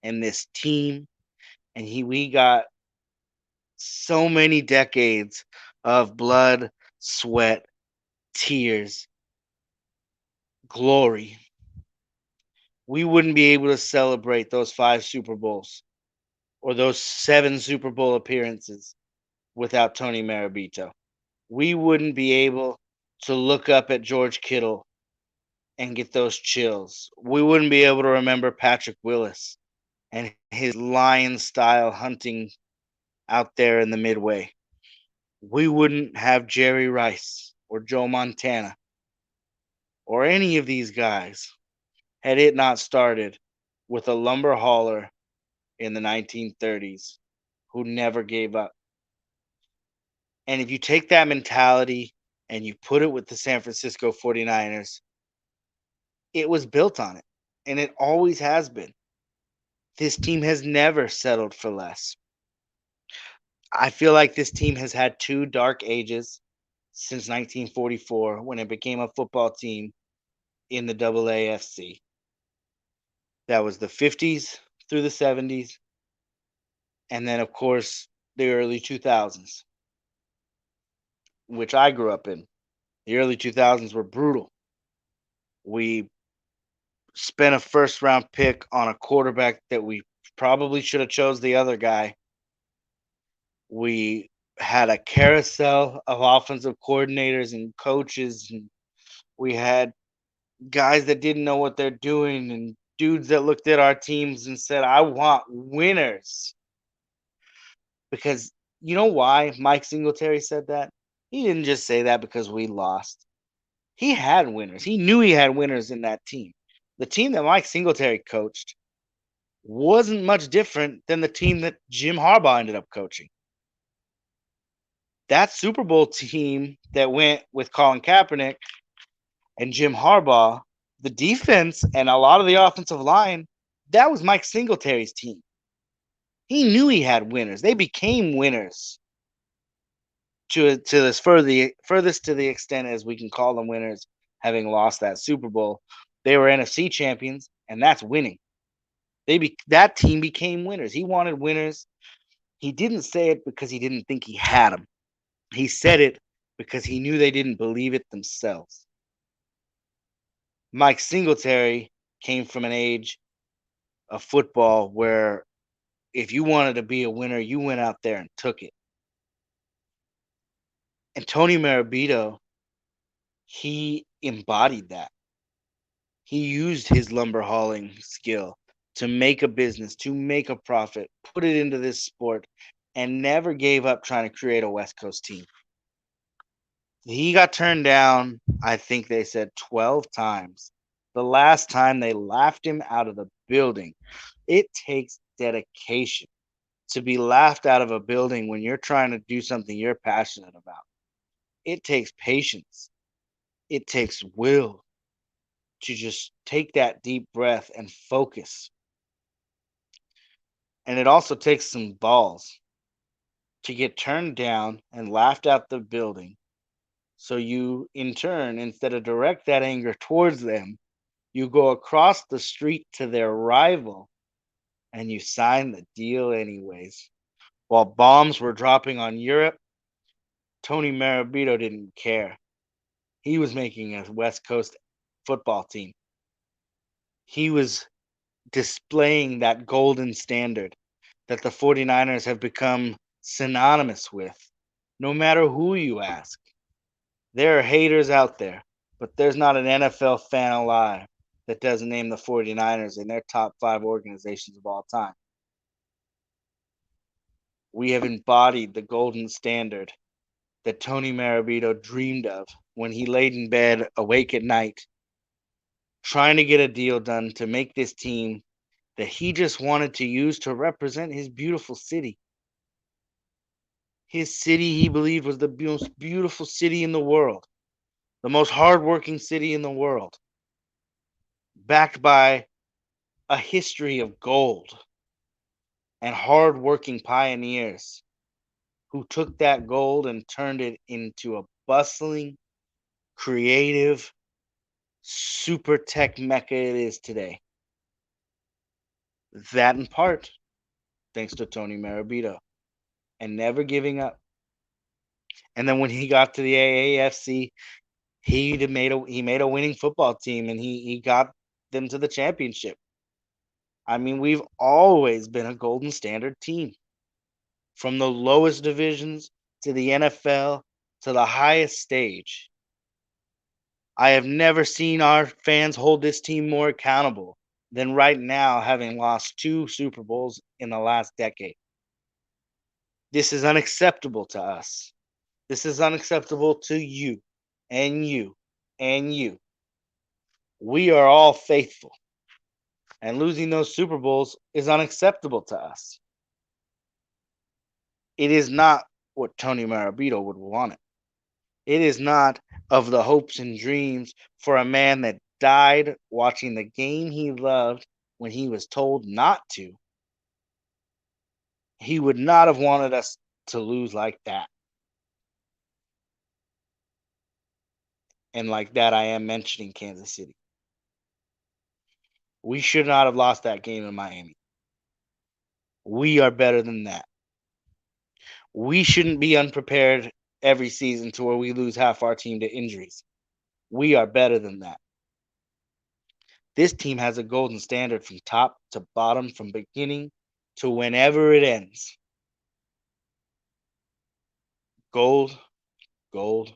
and this team. And we got so many decades of blood, sweat, tears, glory. We wouldn't be able to celebrate those 5 Super Bowls or those 7 Super Bowl appearances without Tony Marabito. We wouldn't be able to look up at George Kittle and get those chills. We wouldn't be able to remember Patrick Willis and his lion style hunting out there in the midway. We wouldn't have Jerry Rice or Joe Montana or any of these guys had it not started with a lumber hauler in the 1930s who never gave up. And if you take that mentality and you put it with the San Francisco 49ers, it was built on it. And it always has been. This team has never settled for less. I feel like this team has had 2 dark ages since 1944 when it became a football team in the AAFC. That was the 50s through the 70s, and then, of course, the early 2000s, which I grew up in. The early 2000s were brutal. We spent a first round pick on a quarterback that we probably should have chose the other guy. We had a carousel of offensive coordinators and coaches, and we had guys that didn't know what they're doing and dudes that looked at our teams and said, I want winners. Because you know why Mike Singletary said that? He didn't just say that because we lost. He had winners. He knew he had winners in that team. The team that Mike Singletary coached wasn't much different than the team that Jim Harbaugh ended up coaching. That Super Bowl team that went with Colin Kaepernick and Jim Harbaugh, the defense and a lot of the offensive line, that was Mike Singletary's team. He knew he had winners. They became winners to this furthest to the extent as we can call them winners, having lost that Super Bowl. They were NFC champions, and that's winning. That team became winners. He wanted winners. He didn't say it because he didn't think he had them. He said it because he knew they didn't believe it themselves. Mike Singletary came from an age of football where if you wanted to be a winner, you went out there and took it. And Tony Marabito, he embodied that. He used his lumber hauling skill to make a business, to make a profit, put it into this sport, and never gave up trying to create a West Coast team. He got turned down, I think they said 12 times. The last time they laughed him out of the building. It takes dedication to be laughed out of a building when you're trying to do something you're passionate about. It takes patience. It takes will to just take that deep breath and focus. And it also takes some balls to get turned down and laughed out the building. So you, in turn, instead of direct that anger towards them, you go across the street to their rival and you sign the deal anyways. While bombs were dropping on Europe, Tony Marabito didn't care. He was making a West Coast football team. He was displaying that golden standard that the 49ers have become synonymous with. No matter who you ask, there are haters out there, but there's not an NFL fan alive that doesn't name the 49ers in their top 5 organizations of all time. We have embodied the golden standard that Tony Marabito dreamed of when he laid in bed awake at night, trying to get a deal done to make this team that he just wanted to use to represent his beautiful city. His city, he believed, was the most beautiful city in the world, the most hardworking city in the world, backed by a history of gold and hardworking pioneers who took that gold and turned it into a bustling, creative, super tech mecca it is today. That in part thanks to Tony Marabito and never giving up. And then when he got to the AAFC, he made a winning football team, and he got them to the championship. I mean, we've always been a golden standard team, from the lowest divisions to the NFL to the highest stage. I have never seen our fans hold this team more accountable than right now, having lost 2 Super Bowls in the last decade. This is unacceptable to us. This is unacceptable to you and you and you. We are all faithful, and losing those Super Bowls is unacceptable to us. It is not what Tony Marabito would want it. It is not of the hopes and dreams for a man that died watching the game he loved when he was told not to. He would not have wanted us to lose like that. And like that, I am mentioning Kansas City. We should not have lost that game in Miami. We are better than that. We shouldn't be unprepared every season to where we lose half our team to injuries. We are better than that. This team has a golden standard from top to bottom, from beginning to whenever it ends. Gold, gold,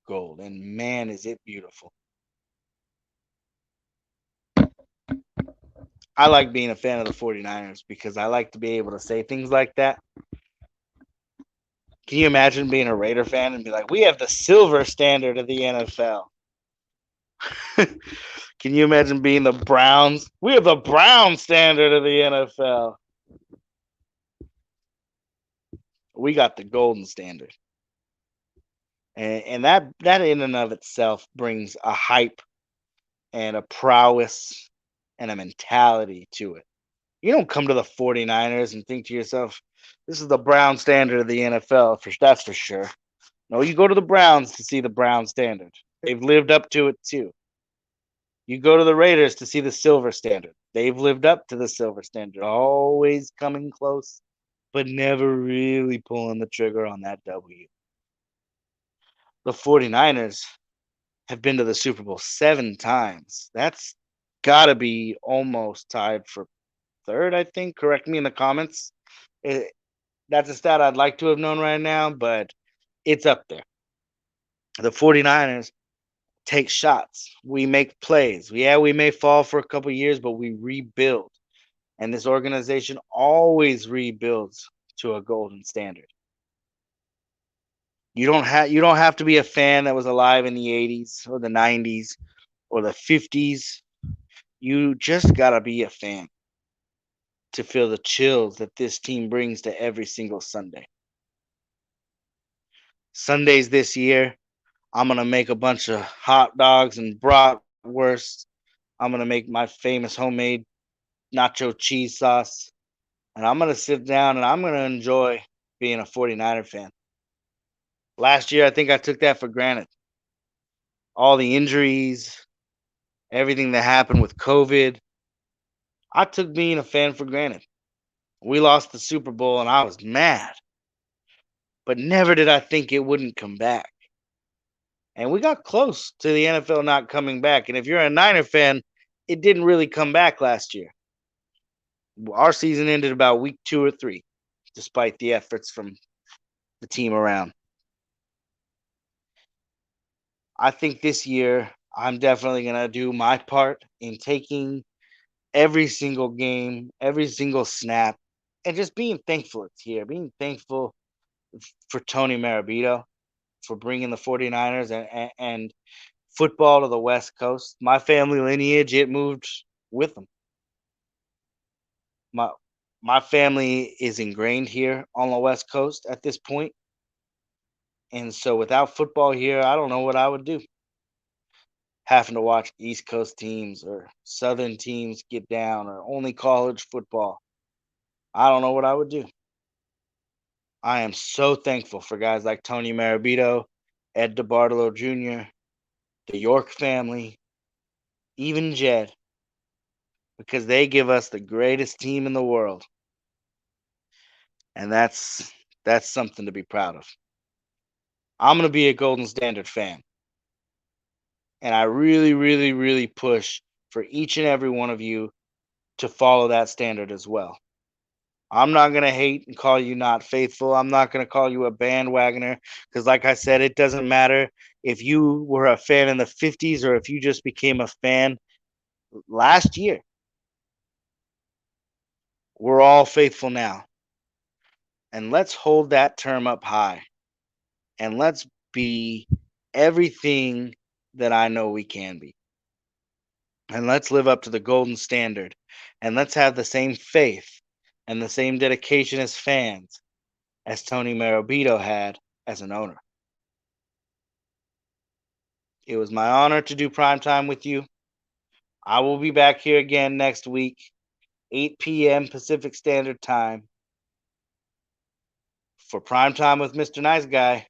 gold. And man, is it beautiful. I like being a fan of the 49ers because I like to be able to say things like that. Can you imagine being a Raider fan and be like, we have the silver standard of the NFL? Can you imagine being the Browns? We have the brown standard of the NFL. We got the golden standard. And that in and of itself brings a hype and a prowess and a mentality to it. You don't come to the 49ers and think to yourself, this is the brown standard of the NFL, that's for sure. No, you go to the Browns to see the brown standard. They've lived up to it too. You go to the Raiders to see the silver standard. They've lived up to the silver standard, always coming close, but never really pulling the trigger on that W. The 49ers have been to the Super Bowl 7 times. That's got to be almost tied for third, I think. Correct me in the comments. That's a stat I'd like to have known right now, but it's up there. The 49ers take shots. We make plays. Yeah, we may fall for a couple years, but we rebuild. And this organization always rebuilds to a golden standard. You don't have to be a fan that was alive in the 80s or the 90s or the 50s. You just got to be a fan to feel the chills that this team brings to every single Sunday. Sundays this year, I'm going to make a bunch of hot dogs and bratwursts. I'm going to make my famous homemade nacho cheese sauce. And I'm going to sit down and I'm going to enjoy being a 49er fan. Last year, I think I took that for granted. All the injuries, everything that happened with COVID, I took being a fan for granted. We lost the Super Bowl and I was mad. But never did I think it wouldn't come back. And we got close to the NFL not coming back. And if you're a Niner fan, it didn't really come back last year. Our season ended about week 2 or 3, despite the efforts from the team around. I think this year I'm definitely going to do my part in taking every single game, every single snap, and just being thankful it's here, being thankful for Tony Marabito, for bringing the 49ers and football to the West Coast. My family lineage, it moved with them. My family is ingrained here on the West Coast at this point. And so without football here, I don't know what I would do. Having to watch East Coast teams or Southern teams get down or only college football. I don't know what I would do. I am so thankful for guys like Tony Marabito, Ed DeBartolo Jr., the York family, even Jed, because they give us the greatest team in the world. And that's something to be proud of. I'm going to be a Golden Standard fan. And I really, really, really push for each and every one of you to follow that standard as well. I'm not going to hate and call you not faithful. I'm not going to call you a bandwagoner because, like I said, it doesn't matter if you were a fan in the 50s or if you just became a fan last year. We're all faithful now. And let's hold that term up high. And let's be everything that I know we can be. And let's live up to the golden standard. And let's have the same faith and the same dedication as fans as Tony Marabito had as an owner. It was my honor to do Primetime with you. I will be back here again next week, 8 p.m. Pacific Standard Time. For Primetime with Mr. Nice Guy,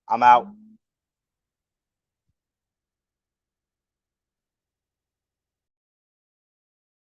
I'm out.